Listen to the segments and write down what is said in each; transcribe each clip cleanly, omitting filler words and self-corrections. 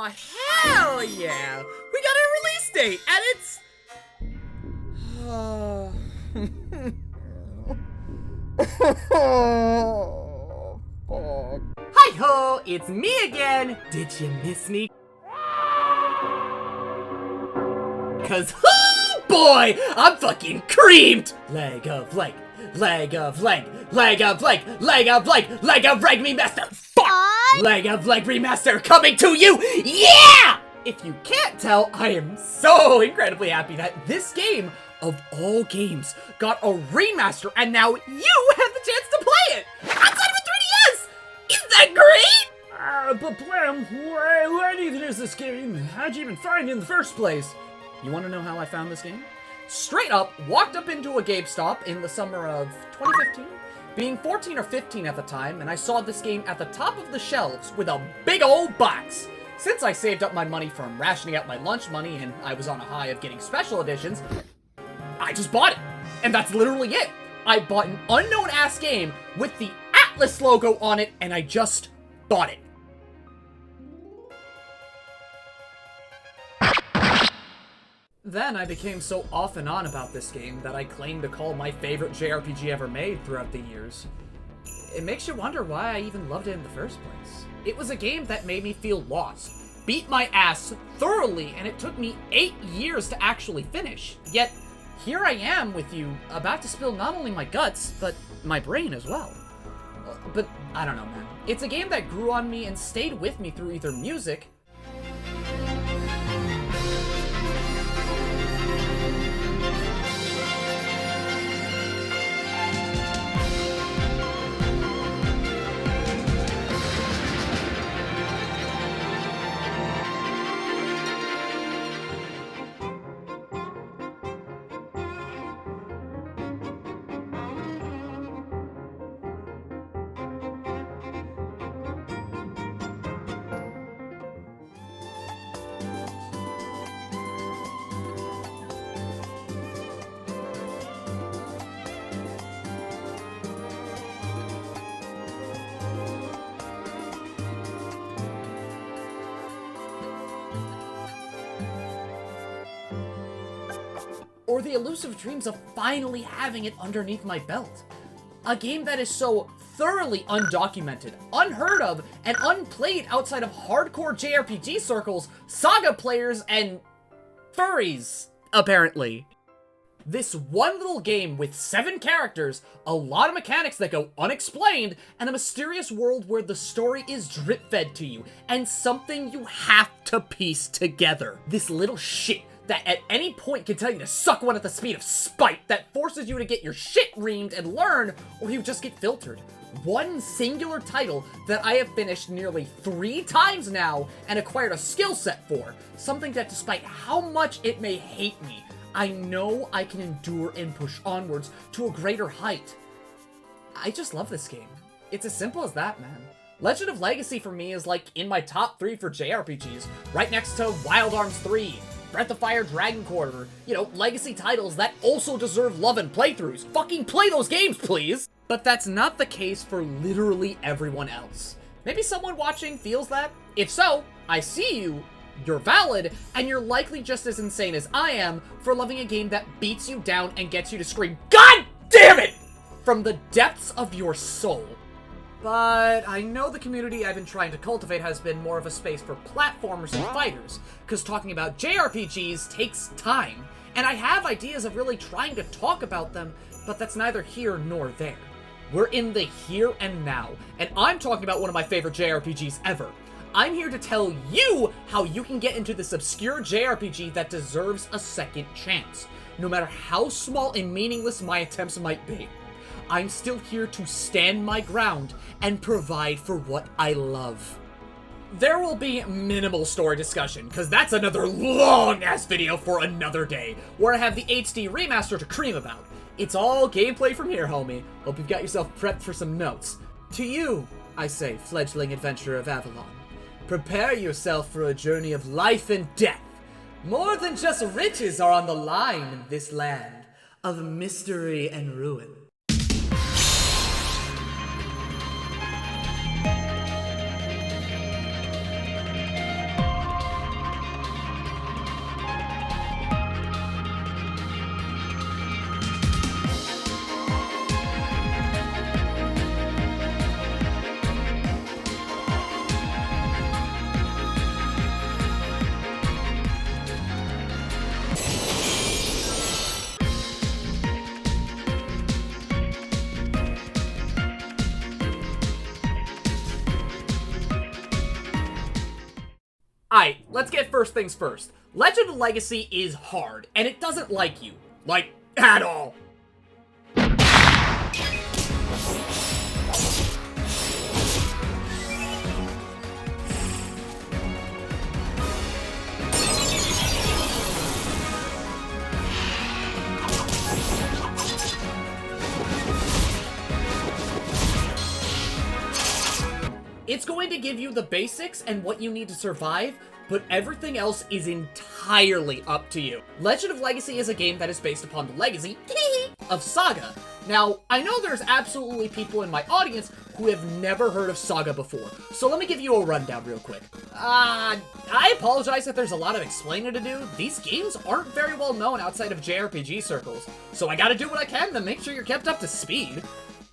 Aw, hell yeah! We got a release date, and it's... Hi-ho, it's me again! Did you miss me? Cause, oh boy, I'm fucking creamed! Leg of leg, leg of leg, leg of leg, leg of leg, leg of leg remaster! Fuck! Leg of leg remaster coming to you! Yeah! If you can't tell, I am so incredibly happy that this game, of all games, got a remaster and now you have the chance to play it! Outside of a 3DS! Isn't that great? But Blam, what even is this game? How'd you even find it in the first place? You want to know how I found this game? Straight up, walked up into a GameStop in the summer of 2015, being 14 or 15 at the time, and I saw this game at the top of the shelves with a big old box. Since I saved up my money from rationing out my lunch money and I was on a high of getting special editions, I just bought it. And that's literally it. I bought an unknown-ass game with the Atlas logo on it, and I just bought it. Then I became so off and on about this game that I claimed to call my favorite JRPG ever made throughout the years. It makes you wonder why I even loved it in the first place. It was a game that made me feel lost, beat my ass thoroughly, and it took me 8 years to actually finish. Yet, here I am with you, about to spill not only my guts, but my brain as well. But, I don't know, man. It's a game that grew on me and stayed with me through either music, or the elusive dreams of finally having it underneath my belt. A game that is so thoroughly undocumented, unheard of, and unplayed outside of hardcore JRPG circles, saga players, and furries, apparently. This one little game with 7 characters, a lot of mechanics that go unexplained, and a mysterious world where the story is drip-fed to you, and something you have to piece together. This little shit that at any point can tell you to suck one at the speed of spite, that forces you to get your shit reamed and learn, or you just get filtered. One singular title that I have finished nearly 3 times now and acquired a skill set for. Something that despite how much it may hate me, I know I can endure and push onwards to a greater height. I just love this game. It's as simple as that, man. Legend of Legacy for me is like in my top 3 for JRPGs, right next to Wild Arms 3, Breath of Fire, Dragon Quarter, you know, legacy titles that also deserve love and playthroughs. Fucking play those games, please! But that's not the case for literally everyone else. Maybe someone watching feels that? If so, I see you, you're valid, and you're likely just as insane as I am for loving a game that beats you down and gets you to scream, "God damn it!" from the depths of your soul. But I know the community I've been trying to cultivate has been more of a space for platformers and fighters, because talking about JRPGs takes time, and I have ideas of really trying to talk about them, but that's neither here nor there. We're in the here and now, and I'm talking about one of my favorite JRPGs ever. I'm here to tell you how you can get into this obscure JRPG that deserves a second chance, no matter how small and meaningless my attempts might be. I'm still here to stand my ground and provide for what I love. There will be minimal story discussion, because that's another long-ass video for another day, where I have the HD remaster to cream about. It's all gameplay from here, homie. Hope you've got yourself prepped for some notes. To you, I say, fledgling adventurer of Avalon, prepare yourself for a journey of life and death. More than just riches are on the line in this land of mystery and ruin. Alright, let's get first things first. Legend of Legacy is hard, and it doesn't like you. Like, at all. It's going to give you the basics and what you need to survive, but everything else is entirely up to you. Legend of Legacy is a game that is based upon the legacy of Saga. Now, I know there's absolutely people in my audience who have never heard of Saga before, so let me give you a rundown real quick. I apologize if there's a lot of explaining to do. These games aren't very well known outside of JRPG circles, so I gotta do what I can to make sure you're kept up to speed.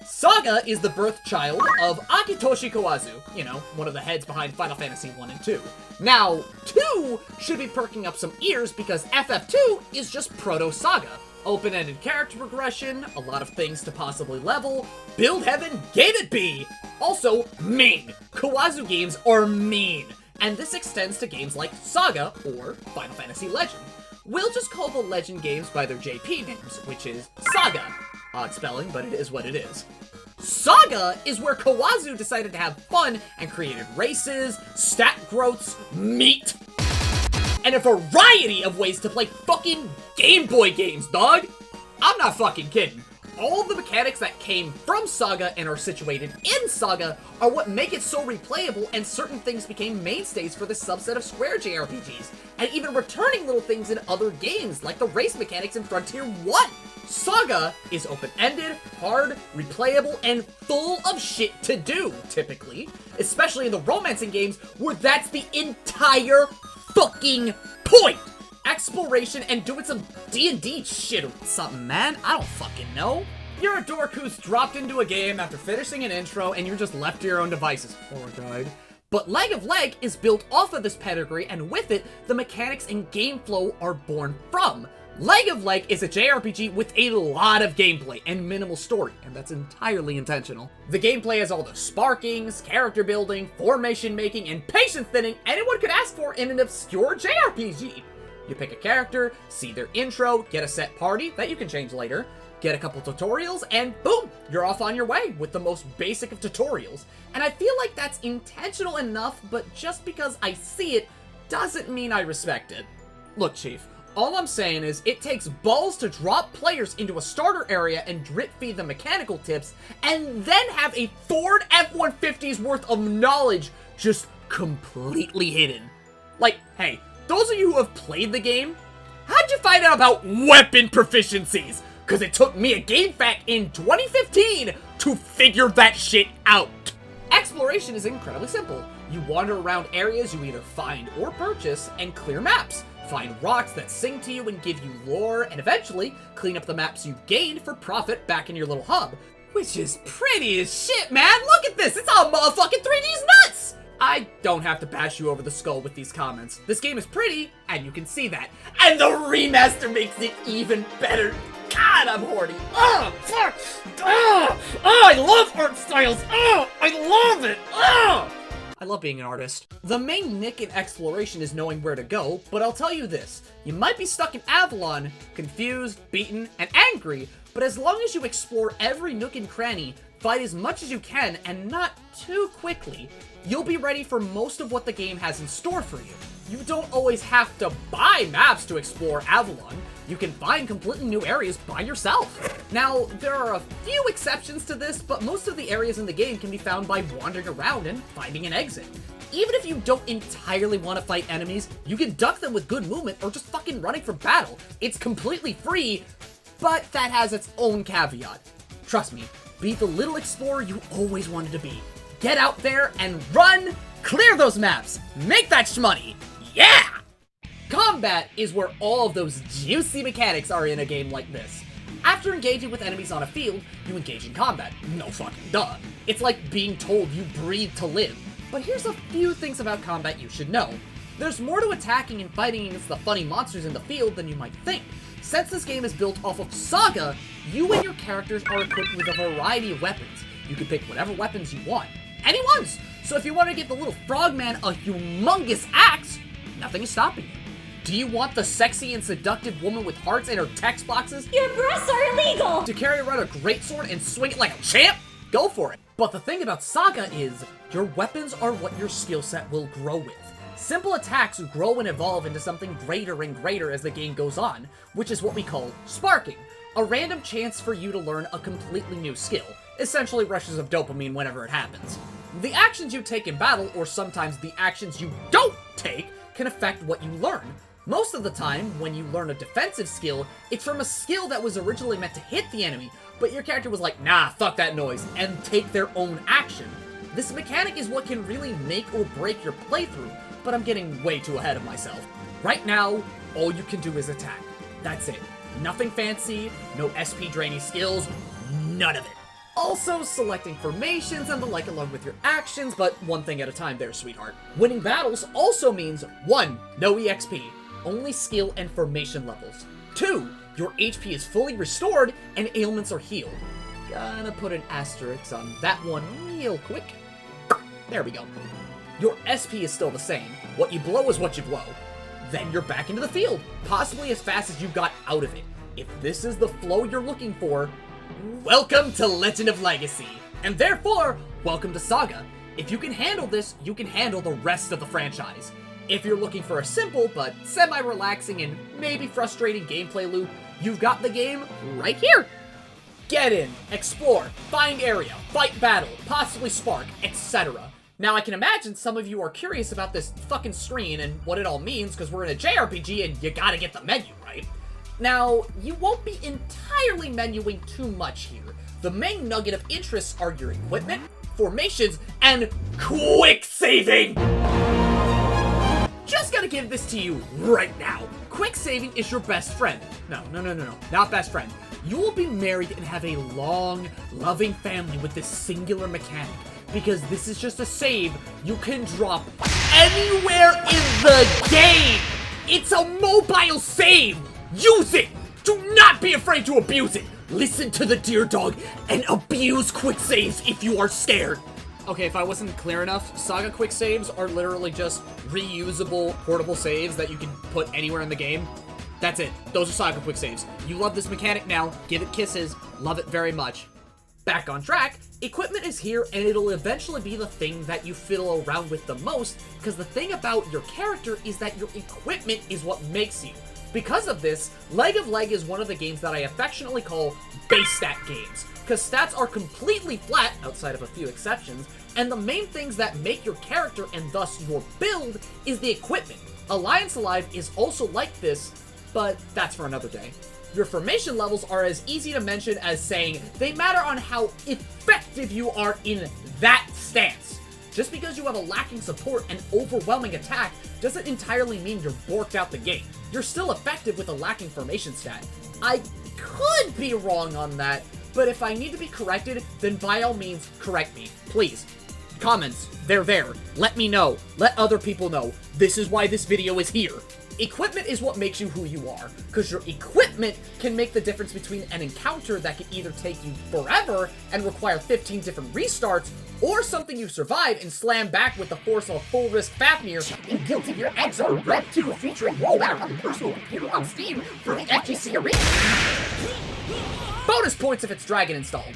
Saga is the birth child of Akitoshi Kawazu, you know, one of the heads behind Final Fantasy 1 and 2. Now, 2 should be perking up some ears because FF2 is just Proto-Saga. Open-ended character progression, a lot of things to possibly level, build heaven, gave it be! Also, mean! Kawazu games are mean! And this extends to games like Saga or Final Fantasy Legend. We'll just call the Legend games by their JP names, which is Saga. Odd spelling, but it is what it is. Saga is where Kawazu decided to have fun and created races, stat growths, meat, and a variety of ways to play fucking Game Boy games, dog! I'm not fucking kidding. All of the mechanics that came from Saga and are situated in Saga are what make it so replayable, and certain things became mainstays for this subset of Square JRPGs, and even returning little things in other games, like the race mechanics in Frontier 1. Saga is open-ended, hard, replayable, and full of shit to do, typically. Especially in the romancing games, where that's the entire fucking point! Exploration and doing some D&D shit or something, man. I don't fucking know. You're a dork who's dropped into a game after finishing an intro and you're just left to your own devices. Poor guide. But Leg of Leg is built off of this pedigree, and with it, the mechanics and game flow are born from. Leg of Leg is a JRPG with a lot of gameplay and minimal story, and that's entirely intentional. The gameplay has all the sparkings, character building, formation making, and patience thinning anyone could ask for in an obscure JRPG. You pick a character, see their intro, get a set party that you can change later, get a couple tutorials, and boom, you're off on your way with the most basic of tutorials. And I feel like that's intentional enough, but just because I see it doesn't mean I respect it. Look, Chief, all I'm saying is it takes balls to drop players into a starter area and drip feed them mechanical tips, and then have a Ford F-150's worth of knowledge just completely hidden. Like, hey, those of you who have played the game, how'd you find out about weapon proficiencies? Because it took me a GameFAQ in 2015 to figure that shit out. Exploration is incredibly simple. You wander around areas you either find or purchase and clear maps. Find rocks that sing to you and give you lore, and eventually clean up the maps you gained for profit back in your little hub. Which is pretty as shit, man! Look at this! It's all motherfucking 3D's nuts! I don't have to bash you over the skull with these comments. This game is pretty, and you can see that. And the remaster makes it even better. God, I'm horny. Oh, fuck! Oh, I love art styles! Oh, I love it! Oh! I love being an artist. The main nick in exploration is knowing where to go, but I'll tell you this. You might be stuck in Avalon, confused, beaten, and angry, but as long as you explore every nook and cranny, fight as much as you can, and not too quickly, you'll be ready for most of what the game has in store for you. You don't always have to buy maps to explore Avalon. You can find completely new areas by yourself. Now, there are a few exceptions to this, but most of the areas in the game can be found by wandering around and finding an exit. Even if you don't entirely want to fight enemies, you can duck them with good movement or just fucking running from battle. It's completely free, but that has its own caveat. Trust me, be the little explorer you always wanted to be. Get out there and run, clear those maps, make that shmoney, yeah! Combat is where all of those juicy mechanics are in a game like this. After engaging with enemies on a field, you engage in combat. No fucking duh. It's like being told you breathe to live. But here's a few things about combat you should know. There's more to attacking and fighting against the funny monsters in the field than you might think. Since this game is built off of Saga, you and your characters are equipped with a variety of weapons. You can pick whatever weapons you want. Anyone's! So if you want to give the little frogman a humongous axe, nothing is stopping you. Do you want the sexy and seductive woman with hearts in her text boxes? Your breasts are illegal! To carry around a greatsword and swing it like a champ? Go for it. But the thing about Saga is, your weapons are what your skill set will grow with. Simple attacks grow and evolve into something greater and greater as the game goes on, which is what we call sparking, a random chance for you to learn a completely new skill, essentially rushes of dopamine whenever it happens. The actions you take in battle, or sometimes the actions you don't take, can affect what you learn. Most of the time, when you learn a defensive skill, it's from a skill that was originally meant to hit the enemy, but your character was like, nah, fuck that noise, and take their own action. This mechanic is what can really make or break your playthrough, but I'm getting way too ahead of myself. Right now, all you can do is attack. That's it. Nothing fancy, no SP draining skills, none of it. Also, selecting formations and the like along with your actions, but one thing at a time there, sweetheart. Winning battles also means 1. No EXP, only skill and formation levels. 2. Your HP is fully restored and ailments are healed. Gonna put an asterisk on that one real quick. There we go. Your SP is still the same. What you blow is what you blow. Then you're back into the field, possibly as fast as you got out of it. If this is the flow you're looking for, welcome to Legend of Legacy. And therefore, welcome to Saga. If you can handle this, you can handle the rest of the franchise. If you're looking for a simple but semi-relaxing and maybe frustrating gameplay loop, you've got the game right here. Get in, explore, find area, fight battle, possibly spark, etc. Now, I can imagine some of you are curious about this fucking screen and what it all means because we're in a JRPG and you gotta get the menu, right? Now, you won't be entirely menuing too much here. The main nugget of interest are your equipment, formations, and quick saving! Just gotta give this to you right now. Quick saving is your best friend. No, not best friend. You will be married and have a long, loving family with this singular mechanic, because this is just a save you can drop anywhere in the game! It's a mobile save! Use it! Do not be afraid to abuse it! Listen to the DEERDOG and abuse quick saves if you are scared! Okay, if I wasn't clear enough, Saga quick saves are literally just reusable portable saves that you can put anywhere in the game. That's it. Those are Saga quick saves. You love this mechanic now. Give it kisses. Love it very much. Back on track, equipment is here and it'll eventually be the thing that you fiddle around with the most, because the thing about your character is that your equipment is what makes you. Because of this, Leg of Leg is one of the games that I affectionately call base stat games, because stats are completely flat, outside of a few exceptions, and the main things that make your character and thus your build is the equipment. Alliance Alive is also like this, but that's for another day. Your formation levels are as easy to mention as saying they matter on how effective you are in that stance. Just because you have a lacking support and overwhelming attack doesn't entirely mean you're borked out the game. You're still effective with a lacking formation stat. I could be wrong on that, but if I need to be corrected, then by all means, correct me. Please. Comments, they're there. Let me know. Let other people know. This is why this video is here. Equipment is what makes you who you are, because your equipment can make the difference between an encounter that can either take you forever and require 15 different restarts, or something you survive and slam back with the force of a full-risk Fafnir. And Guilty Gear Xrd Rev 2 featuring rollback on the personal computer on Steam for the FGC Arena. Bonus points if it's Dragon installed.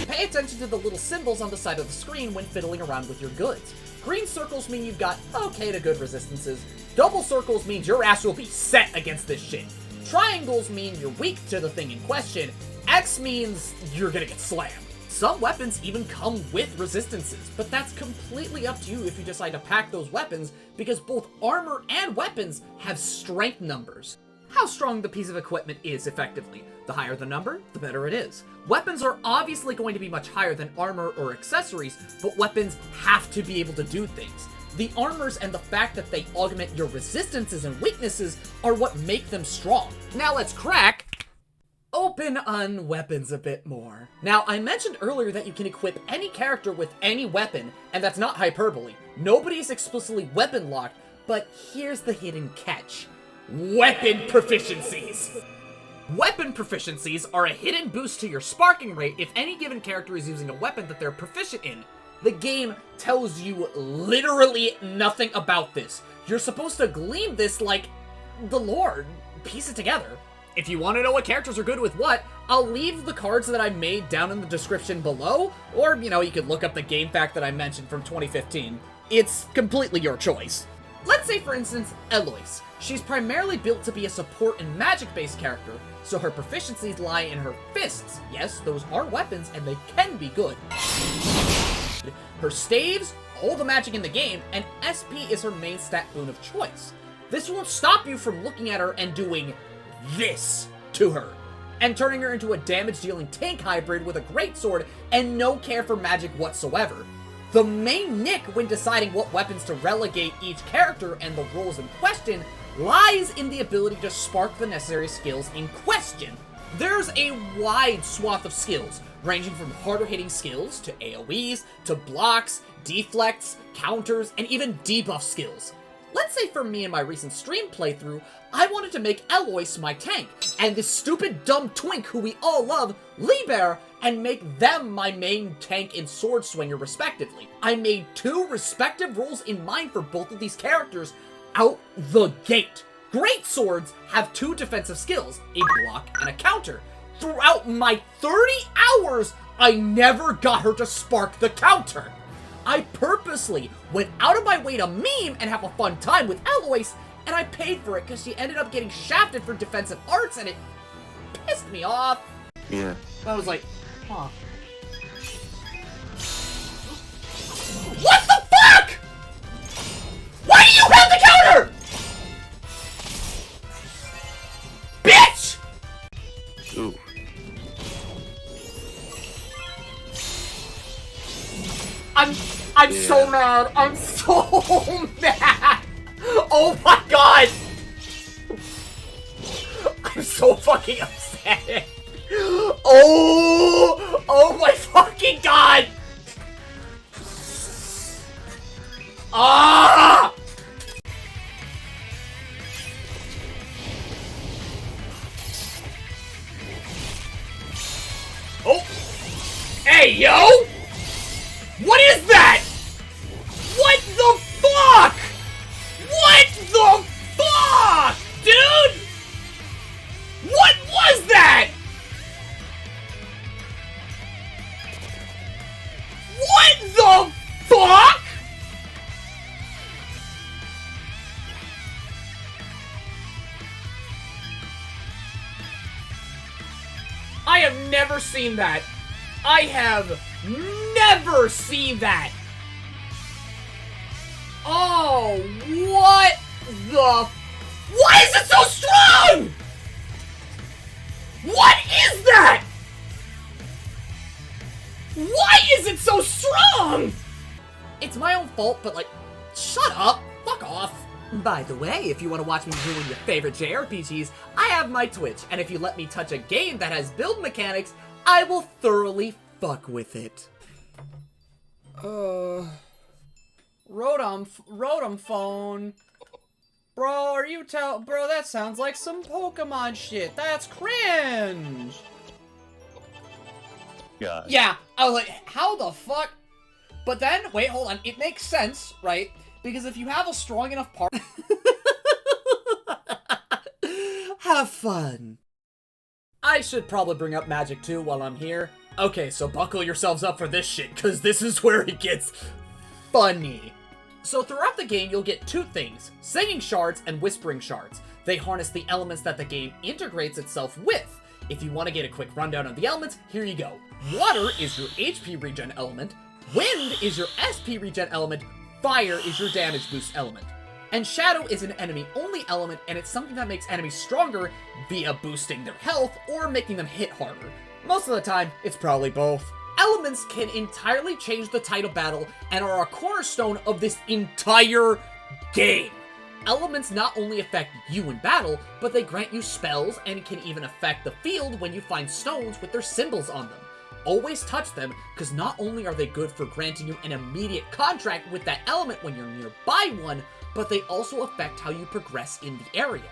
Pay attention to the little symbols on the side of the screen when fiddling around with your goods. Green circles mean you've got okay to good resistances. Double circles means your ass will be set against this shit. Triangles mean you're weak to the thing in question. X means you're gonna get slammed. Some weapons even come with resistances, but that's completely up to you if you decide to pack those weapons, because both armor and weapons have strength numbers. How strong the piece of equipment is, effectively. The higher the number, the better it is. Weapons are obviously going to be much higher than armor or accessories, but weapons have to be able to do things. The armors and the fact that they augment your resistances and weaknesses are what make them strong. Now let's crack open on weapons a bit more. Now, I mentioned earlier that you can equip any character with any weapon, and that's not hyperbole. Nobody is explicitly weapon locked, but here's the hidden catch. Weapon proficiencies! Weapon proficiencies are a hidden boost to your sparking rate if any given character is using a weapon that they're proficient in. The game tells you literally nothing about this. You're supposed to glean this like the lore, piece it together. If you want to know what characters are good with what, I'll leave the cards that I made down in the description below, or, you know, you could look up the game fact that I mentioned from 2015. It's completely your choice. Let's say, for instance, Eloise. She's primarily built to be a support and magic-based character, so her proficiencies lie in her fists. Yes, those are weapons, and they can be good. Her staves, all the magic in the game, and SP is her main stat boon of choice. This won't stop you from looking at her and doing this to her, and turning her into a damage-dealing tank hybrid with a greatsword and no care for magic whatsoever. The main nick when deciding what weapons to relegate each character and the roles in question lies in the ability to spark the necessary skills in question. There's a wide swath of skills, ranging from harder-hitting skills to AoEs, to blocks, deflects, counters, and even debuff skills. Let's say for me in my recent stream playthrough, I wanted to make Eloise my tank, and this stupid dumb twink who we all love, Liber, and make them my main tank and sword swinger respectively. I made 2 respective roles in mind for both of these characters out the gate. Great swords have 2 defensive skills, a block and a counter. Throughout my 30 hours, I never got her to spark the counter. I purposely went out of my way to meme and have a fun time with Eloise, and I paid for it because she ended up getting shafted for defensive arts, and it pissed me off. Yeah. I was like, huh. What the fuck?! Why do you have the counter?! Bitch! Ooh. I'm so mad. I'm so mad. Oh my god. I'm so fucking upset. Oh my fucking god. Ah! Oh! Hey, yo! What is that? What the fuck? What the fuck, dude? What was that? What the fuck? I have never seen that. I have never seen that. Oh, what the... Why is it so strong? What is that? Why is it so strong? It's my own fault, but like, shut up. Fuck off. By the way, if you want to watch me ruin your favorite JRPGs, I have my Twitch, and if you let me touch a game that has build mechanics, I will thoroughly fuck with it. Rotom phone. Bro, bro, that sounds like some Pokemon shit. That's cringe. God. Yeah, I was like, how the fuck? But then, wait, hold on. It makes sense, right? Because if you have a strong enough part... Have fun. I should probably bring up magic too while I'm here. Okay, so buckle yourselves up for this shit, because this is where it gets funny. So throughout the game, you'll get 2 things, singing shards and whispering shards. They harness the elements that the game integrates itself with. If you want to get a quick rundown of the elements, here you go. Water is your HP regen element, wind is your SP regen element, fire is your damage boost element. And shadow is an enemy-only element, and it's something that makes enemies stronger via boosting their health or making them hit harder. Most of the time, it's probably both. Elements can entirely change the tide of battle and are a cornerstone of this entire game. Elements not only affect you in battle, but they grant you spells and can even affect the field when you find stones with their symbols on them. Always touch them, because not only are they good for granting you an immediate contract with that element when you're nearby one, but they also affect how you progress in the area.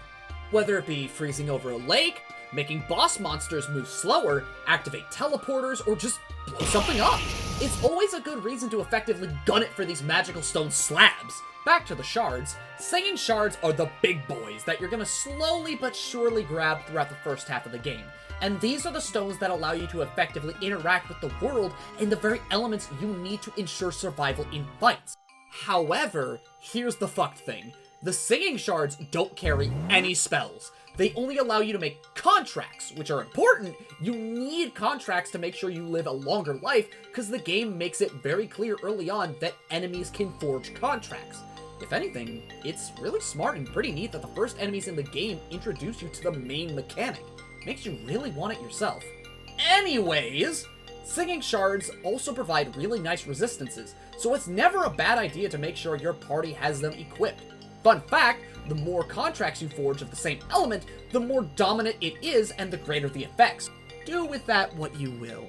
Whether it be freezing over a lake, making boss monsters move slower, activate teleporters, or just blow something up. it's always a good reason to effectively gun it for these magical stone slabs. Back to the shards. Singing shards are the big boys that you're gonna slowly but surely grab throughout the first half of the game. And these are the stones that allow you to effectively interact with the world and the very elements you need to ensure survival in fights. However, here's the fucked thing. The singing shards don't carry any spells. They only allow you to make contracts, which are important. You need contracts to make sure you live a longer life, because the game makes it very clear early on that enemies can forge contracts. If anything, it's really smart and pretty neat that the first enemies in the game introduce you to the main mechanic. Makes you really want it yourself. Anyways, singing shards also provide really nice resistances, so it's never a bad idea to make sure your party has them equipped. Fun fact, the more contracts you forge of the same element, the more dominant it is and the greater the effects. Do with that what you will.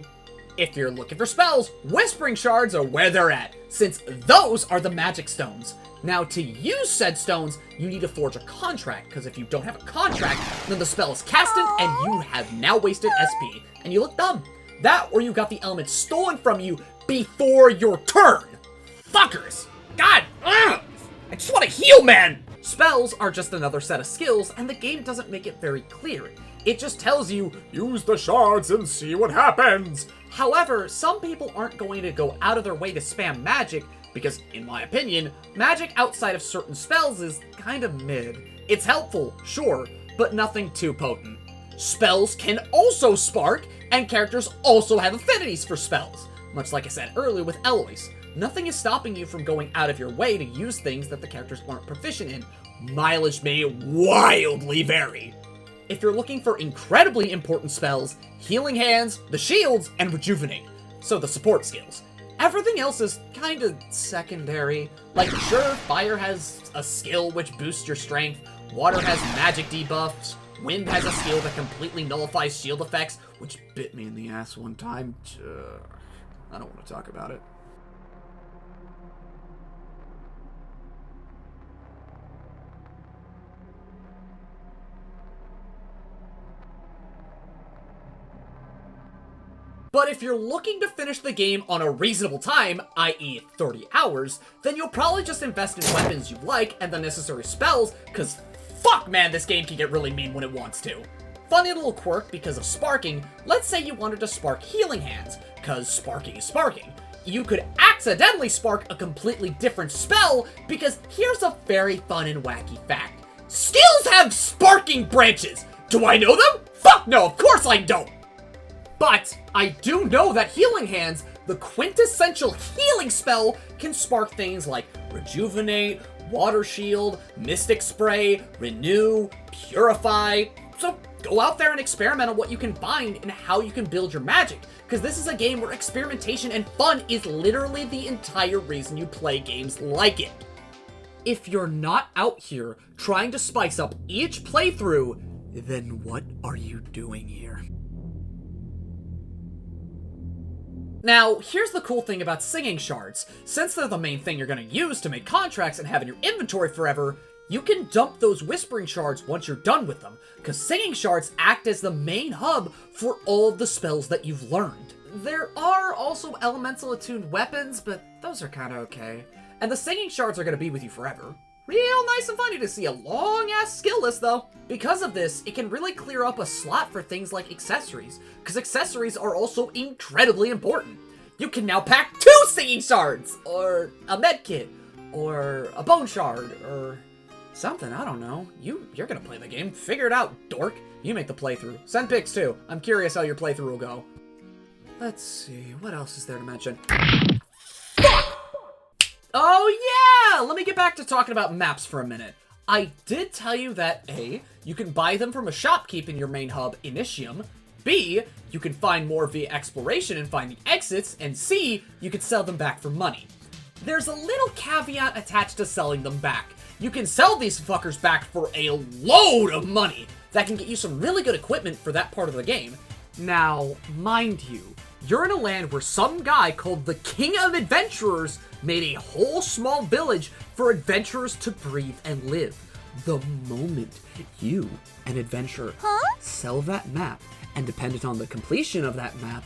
If you're looking for spells, Whispering Shards are where they're at, since those are the magic stones. Now, to use said stones, you need to forge a contract, because if you don't have a contract, then the spell is casted and you have now wasted SP, and you look dumb. That, or you got the element stolen from you before your turn. Fuckers! God! Ugh! I just want to heal, man! Spells are just another set of skills, and the game doesn't make it very clear. It just tells you, use the shards and see what happens. However, some people aren't going to go out of their way to spam magic, because, in my opinion, magic outside of certain spells is kind of mid. It's helpful, sure, but nothing too potent. Spells can also spark, and characters also have affinities for spells. Much like I said earlier with Eloise. Nothing is stopping you from going out of your way to use things that the characters aren't proficient in. Mileage may wildly vary. If you're looking for incredibly important spells, Healing Hands, the shields, and Rejuvenate. So the support skills. Everything else is kinda secondary. Like, sure, fire has a skill which boosts your strength, water has magic debuffs, wind has a skill that completely nullifies shield effects, which bit me in the ass one time. I don't want to talk about it. But if you're looking to finish the game on a reasonable time, i.e. 30 hours, then you'll probably just invest in weapons you like and the necessary spells, cause fuck man, this game can get really mean when it wants to. Funny little quirk because of sparking, let's say you wanted to spark Healing Hands, cause sparking is sparking. You could accidentally spark a completely different spell, because here's a very fun and wacky fact. Skills have sparking branches! Do I know them? Fuck no, of course I don't! But I do know that Healing Hands, the quintessential healing spell, can spark things like Rejuvenate, Water Shield, Mystic Spray, Renew, Purify. So go out there and experiment on what you can find and how you can build your magic, because this is a game where experimentation and fun is literally the entire reason you play games like it. If you're not out here trying to spice up each playthrough, then what are you doing here? Now, here's the cool thing about singing shards. Since they're the main thing you're going to use to make contracts and have in your inventory forever, you can dump those whispering shards once you're done with them, because singing shards act as the main hub for all of the spells that you've learned. There are also elemental attuned weapons, but those are kind of okay. And the singing shards are going to be with you forever. Real nice and funny to see a long-ass skill list, though. Because of this, it can really clear up a slot for things like accessories, because accessories are also incredibly important. You can now pack 2 singing shards, or a med kit, or a bone shard, or something, I don't know. You're gonna play the game. Figure it out, dork. You make the playthrough. Send pics, too. I'm curious how your playthrough will go. Let's see, what else is there to mention? Oh yeah! Let me get back to talking about maps for a minute. I did tell you that A, you can buy them from a shopkeep in your main hub, Initium. B, you can find more via exploration and find the exits. And C, you can sell them back for money. There's a little caveat attached to selling them back. You can sell these fuckers back for a load of money that can get you some really good equipment for that part of the game. Now, mind you, you're in a land where some guy called the King of Adventurers made a whole small village for adventurers to breathe and live. The moment you, an adventurer, sell that map, and dependent on the completion of that map,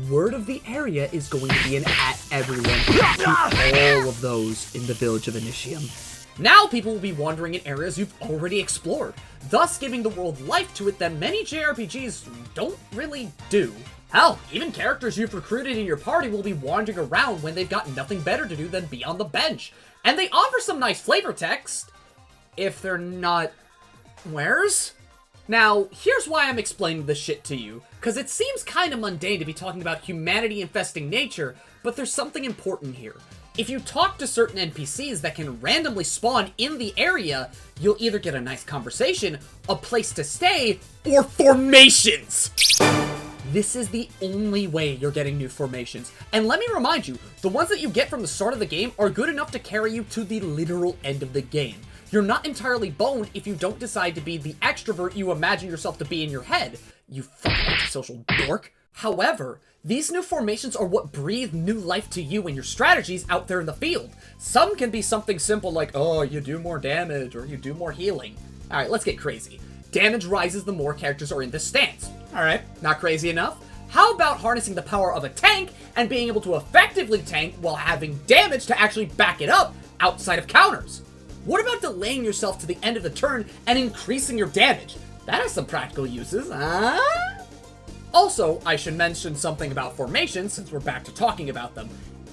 word of the area is going to be an at everyone to all of those in the village of Initium. Now people will be wandering in areas you've already explored, thus giving the world life to it that many JRPGs don't really do. Hell, even characters you've recruited in your party will be wandering around when they've got nothing better to do than be on the bench. And they offer some nice flavor text, if they're not wares. Now, here's why I'm explaining this shit to you, because it seems kind of mundane to be talking about humanity infesting nature, but there's something important here. If you talk to certain NPCs that can randomly spawn in the area, you'll either get a nice conversation, a place to stay, or formations! This is the only way you're getting new formations. And let me remind you, the ones that you get from the start of the game are good enough to carry you to the literal end of the game. You're not entirely boned if you don't decide to be the extrovert you imagine yourself to be in your head, you fucking antisocial dork. However, these new formations are what breathe new life to you and your strategies out there in the field. Some can be something simple like, oh, you do more damage, or you do more healing. Alright, let's get crazy. Damage rises the more characters are in this stance. Alright, not crazy enough? How about harnessing the power of a tank and being able to effectively tank while having damage to actually back it up outside of counters? What about delaying yourself to the end of the turn and increasing your damage? That has some practical uses, huh? Also, I should mention something about formations since we're back to talking about them.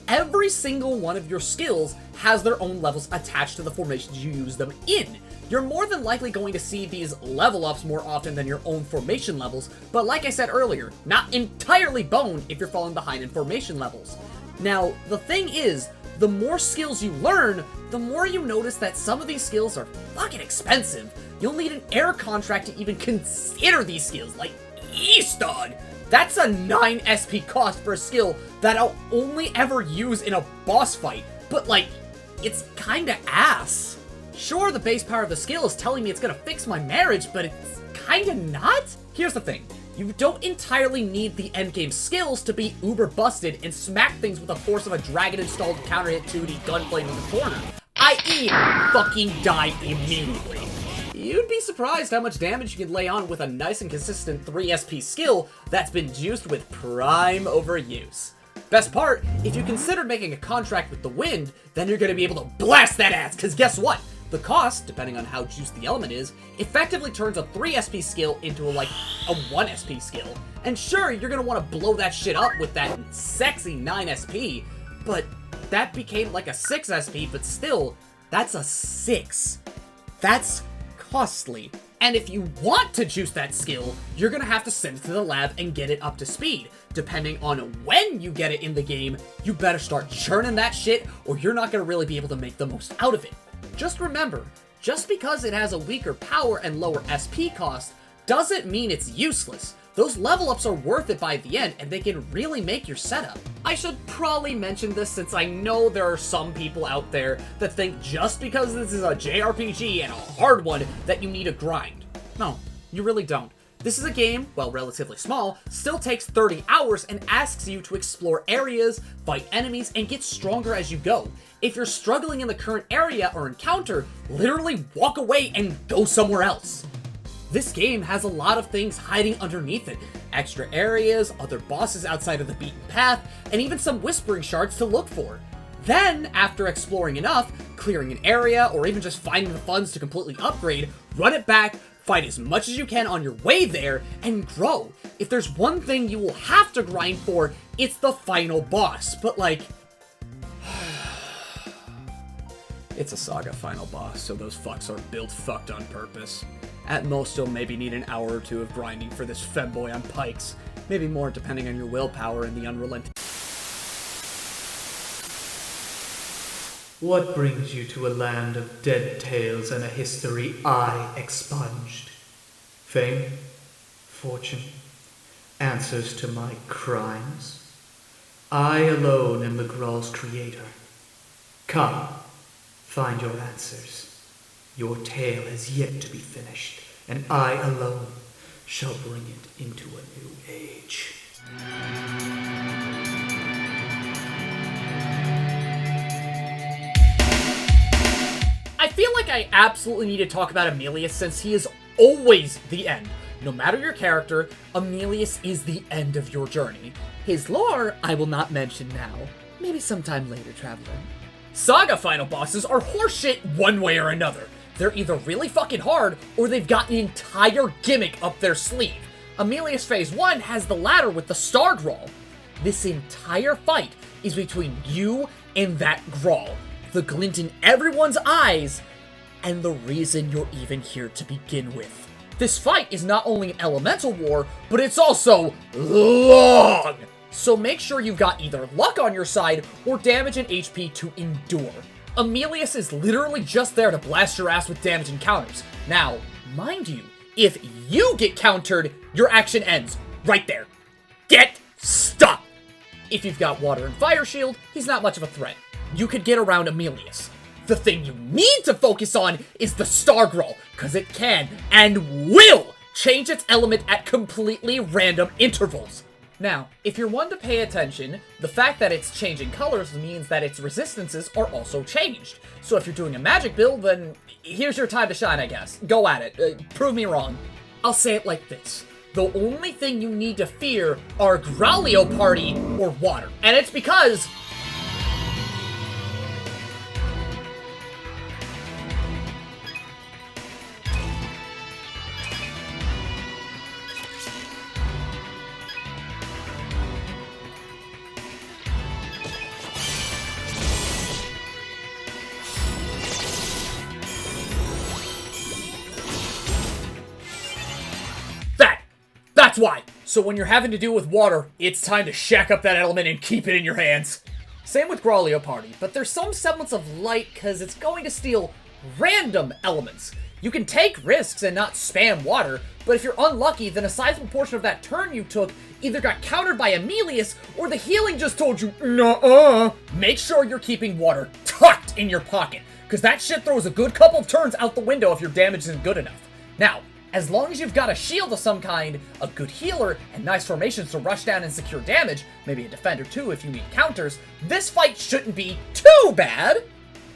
Every single one of your skills has their own levels attached to the formations you use them in. You're more than likely going to see these level ups more often than your own formation levels, but like I said earlier, not entirely boned if you're falling behind in formation levels. Now, the thing is, the more skills you learn, the more you notice that some of these skills are fucking expensive. You'll need an air contract to even consider these skills, like DEERDOG. That's a 9 SP cost for a skill that I'll only ever use in a boss fight, but like, it's kinda ass. Sure, the base power of the skill is telling me it's gonna fix my marriage, but it's kinda not? Here's the thing. You don't entirely need the endgame skills to be uber busted and smack things with the force of a dragon-installed counter-hit 2D gunplay in the corner, i.e. fucking die immediately. You'd be surprised how much damage you can lay on with a nice and consistent 3 SP skill that's been juiced with prime overuse. Best part, if you considered making a contract with the wind, then you're gonna be able to blast that ass, cause guess what? The cost, depending on how juiced the element is, effectively turns a 3 SP skill into a 1 SP skill. And sure, you're gonna wanna blow that shit up with that sexy 9 SP, but that became like a 6 SP, but still, that's a 6. That's costly. And if you want to juice that skill, you're gonna have to send it to the lab and get it up to speed. Depending on when you get it in the game, you better start churning that shit, or you're not gonna really be able to make the most out of it. Just remember, just because it has a weaker power and lower SP cost, doesn't mean it's useless. Those level ups are worth it by the end, and they can really make your setup. I should probably mention this since I know there are some people out there that think just because this is a JRPG and a hard one that you need a grind. No, you really don't. This is a game, while relatively small, still takes 30 hours and asks you to explore areas, fight enemies, and get stronger as you go. If you're struggling in the current area or encounter, literally walk away and go somewhere else. This game has a lot of things hiding underneath it. Extra areas, other bosses outside of the beaten path, and even some whispering shards to look for. Then, after exploring enough, clearing an area, or even just finding the funds to completely upgrade, run it back, fight as much as you can on your way there, and grow. If there's one thing you will have to grind for, it's the final boss. But like, it's a Saga final boss, so those fucks are built fucked on purpose. At most, you'll maybe need an hour or two of grinding for this femboy on pikes. Maybe more depending on your willpower and the unrelenting. What brings you to a land of dead tales and a history I expunged? Fame? Fortune? Answers to my crimes? I alone am the Graal's creator. Come, find your answers. Your tale has yet to be finished, and I alone shall bring it into a new age. I feel like I absolutely need to talk about Emilius since he is always the end. No matter your character, Emilius is the end of your journey. His lore, I will not mention now. Maybe sometime later, traveler. Saga final bosses are horseshit one way or another. They're either really fucking hard, or they've got an entire gimmick up their sleeve. Emilius Phase 1 has the latter with the Star Grawl. This entire fight is between you and that Grawl, the glint in everyone's eyes, and the reason you're even here to begin with. This fight is not only an elemental war, but it's also long! So make sure you've got either luck on your side or damage and HP to endure. Emilius is literally just there to blast your ass with damage encounters. Now, mind you, if you get countered, your action ends right there. Get stuck! If you've got water and fire shield, he's not much of a threat. You could get around Emilius. The thing you need to focus on is the Star Grawl, because it can and will change its element at completely random intervals. Now, if you're one to pay attention, the fact that it's changing colors means that its resistances are also changed. So if you're doing a magic build, then here's your time to shine, I guess. Go at it. Prove me wrong. I'll say it like this. The only thing you need to fear are Growlio Party or water. And it's because... That's why! So when you're having to deal with water, it's time to shack up that element and keep it in your hands. Same with Growlio Party, but there's some semblance of light because it's going to steal random elements. You can take risks and not spam water, but if you're unlucky, then a sizable portion of that turn you took either got countered by Emilius or the healing just told you, nuh-uh. Make sure you're keeping water tucked in your pocket, because that shit throws a good couple of turns out the window if your damage isn't good enough. Now, as long as you've got a shield of some kind, a good healer, and nice formations to rush down and secure damage, maybe a defender too if you need counters, this fight shouldn't be too bad.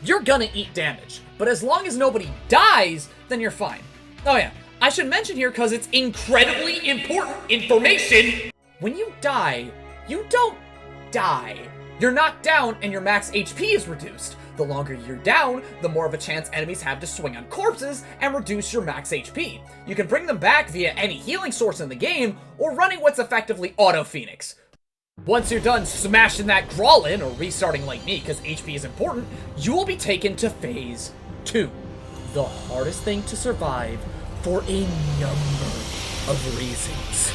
You're gonna eat damage, but as long as nobody dies, then you're fine. Oh yeah, I should mention here because it's incredibly important information. When you die, you don't die. You're knocked down and your max HP is reduced. The longer you're down, the more of a chance enemies have to swing on corpses and reduce your max HP. You can bring them back via any healing source in the game, or running what's effectively auto-phoenix. Once you're done smashing that Grawl in, or restarting like me because HP is important, you will be taken to Phase 2. The hardest thing to survive for a number of reasons.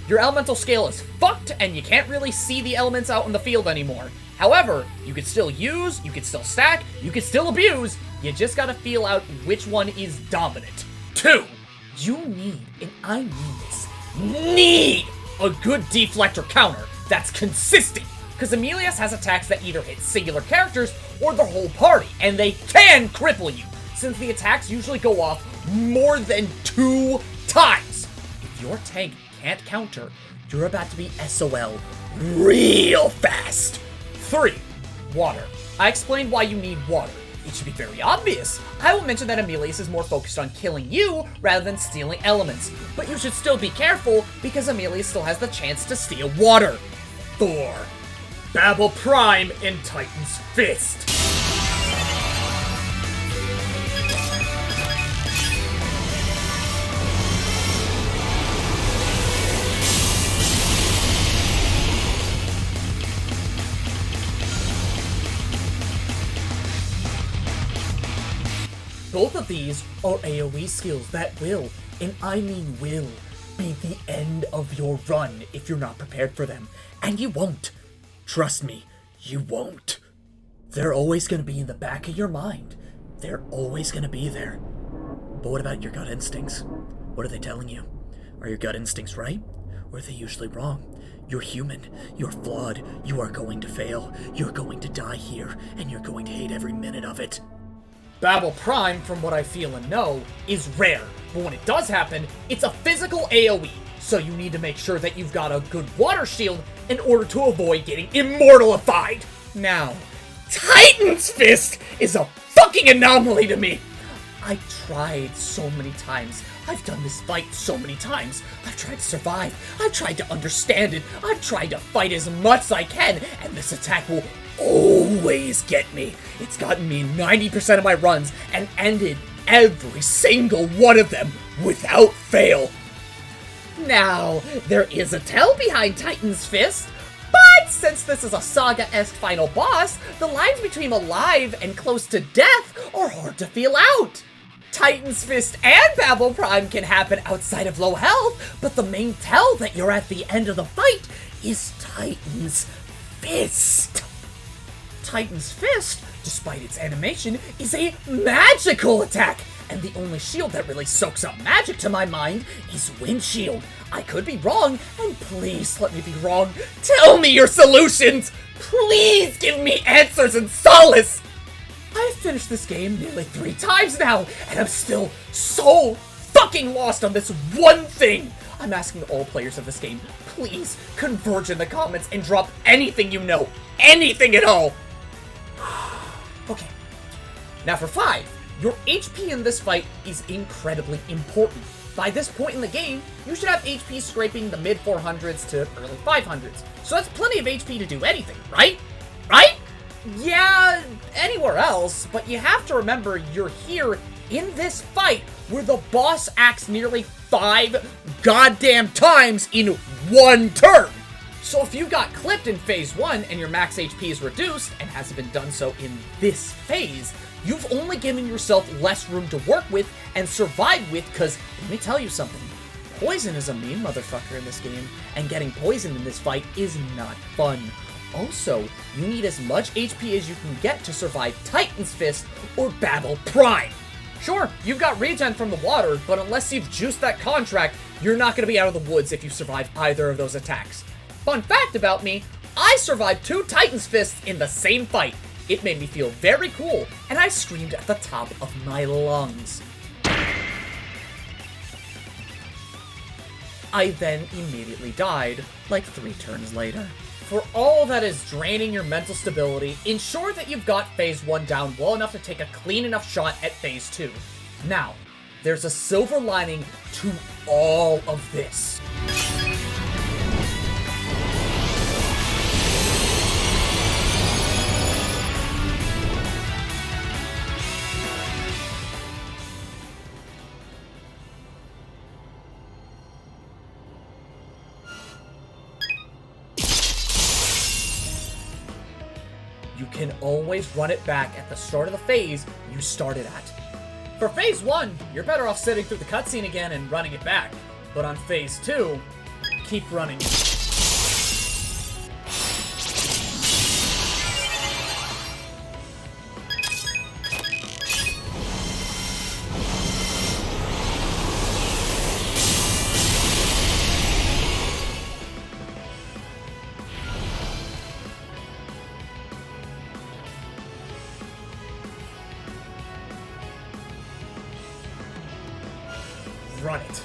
Your elemental scale is fucked, and you can't really see the elements out in the field anymore. However, you can still use, you can still stack, you can still abuse, you just gotta feel out which one is dominant. 2, you need, and I mean this, need a good deflector counter that's consistent, because Emilius has attacks that either hit singular characters or the whole party, and they can cripple you, since the attacks usually go off more than 2 times. If your tank can't counter, you're about to be SOL real fast. 3, water. I explained why you need water. It should be very obvious. I will mention that Emilius is more focused on killing you rather than stealing elements, but you should still be careful because Emilius still has the chance to steal water. 4, Babel Prime and Titan's Fist. both of these are AoE skills that will, and I mean will, be the end of your run if you're not prepared for them. And you won't. Trust me, you won't. They're always going to be in the back of your mind. They're always going to be there. But what about your gut instincts? What are they telling you? Are your gut instincts right? Or are they usually wrong? You're human. You're flawed. You are going to fail. You're going to die here, and you're going to hate every minute of it. Babel Prime, from what I feel and know, is rare. But when it does happen, it's a physical AoE. So you need to make sure that you've got a good water shield in order to avoid getting immortalified. Now, Titan's Fist is a fucking anomaly to me. I tried so many times. I've done this fight so many times. I've tried to survive. I've tried to understand it. I've tried to fight as much as I can, and this attack will always get me. It's gotten me 90% of my runs and ended every single one of them without fail. Now, there is a tell behind Titan's Fist, but since this is a Saga-esque final boss, the lines between alive and close to death are hard to feel out. Titan's Fist and Babel Prime can happen outside of low health, but the main tell that you're at the end of the fight is Titan's Fist. Titan's Fist, despite its animation, is a magical attack, and the only shield that really soaks up magic to my mind is Wind Shield. I could be wrong, and please let me be wrong. Tell me your solutions! Please give me answers and solace! I've finished this game nearly 3 times now, and I'm still so fucking lost on this one thing! I'm asking all players of this game, please converge in the comments and drop anything you know. Anything at all! Okay. Now for 5. Your HP in this fight is incredibly important. By this point in the game, you should have HP scraping the mid 400s to early 500s. So that's plenty of HP to do anything, right? Right? Yeah, anywhere else, but you have to remember you're here in this fight where the boss acts nearly 5 goddamn times in one turn. So if you got clipped in phase 1 and your max HP is reduced, and hasn't been done so in this phase, you've only given yourself less room to work with and survive with, because, let me tell you something, poison is a mean motherfucker in this game, and getting poisoned in this fight is not fun. Also, you need as much HP as you can get to survive Titan's Fist or Babel Prime. Sure, you've got regen from the water, but unless you've juiced that contract, you're not going to be out of the woods if you survive either of those attacks. Fun fact about me, I survived 2 Titan's Fists in the same fight. It made me feel very cool, and I screamed at the top of my lungs. I then immediately died, like 3 turns later. For all that is draining your mental stability, ensure that you've got phase 1 down well enough to take a clean enough shot at phase 2. Now, there's a silver lining to all of this. You can always run it back at the start of the phase you started at. For phase 1, you're better off sitting through the cutscene again and running it back. But on phase 2, keep running it. Run it.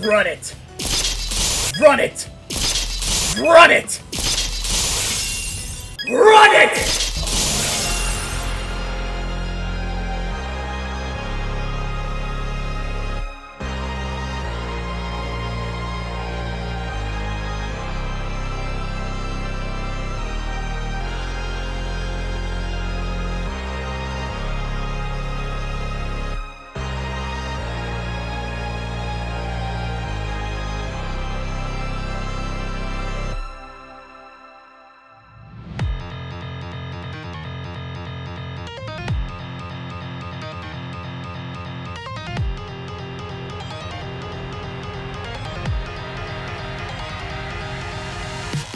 Run it. Run it! Run it! Run it!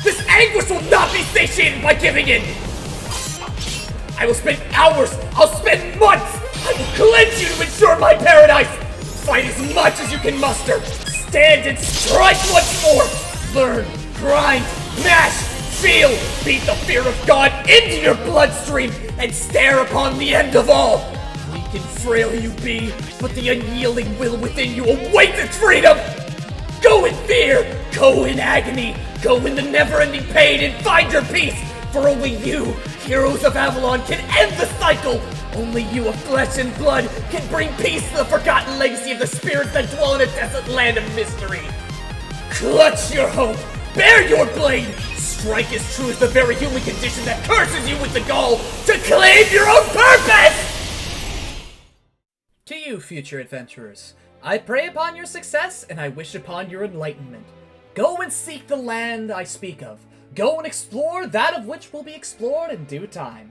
This anguish will not be satiated by giving in! I will spend hours, I'll spend months! I will cleanse you to ensure my paradise! Fight as much as you can muster! Stand and strike once more! Learn, grind, mash, feel! Beat the fear of God into your bloodstream and stare upon the end of all! Weak and frail you be, but the unyielding will within you awaits its freedom! Go in fear! Go in agony! Go in the never-ending pain and find your peace! For only you, heroes of Avalon, can end the cycle! Only you of flesh and blood can bring peace to the forgotten legacy of the spirits that dwell in a desolate land of mystery! Clutch your hope! Bear your blade! Strike as true as the very human condition that curses you with the gall to claim your own purpose! To you, future adventurers, I pray upon your success and I wish upon your enlightenment. Go and seek the land I speak of. Go and explore that of which will be explored in due time.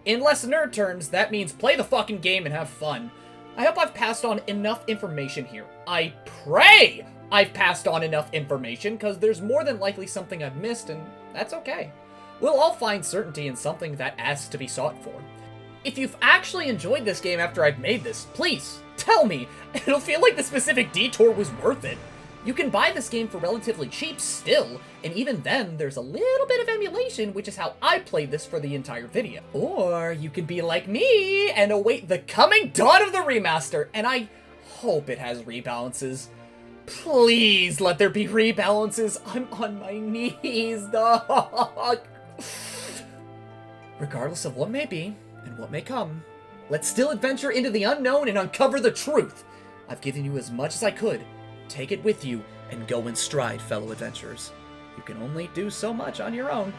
In less nerd terms, that means play the fucking game and have fun. I hope I've passed on enough information here. I pray I've passed on enough information, because there's more than likely something I've missed, and that's okay. We'll all find certainty in something that asks to be sought for. If you've actually enjoyed this game after I've made this, please tell me. It'll feel like the specific detour was worth it. You can buy this game for relatively cheap still, and even then, there's a little bit of emulation, which is how I played this for the entire video. Or you can be like me and await the coming dawn of the remaster, and I hope it has rebalances. Please let there be rebalances. I'm on my knees, dog. Regardless of what may be and what may come, let's still adventure into the unknown and uncover the truth. I've given you as much as I could. Take it with you and go in stride, fellow adventurers. You can only do so much on your own.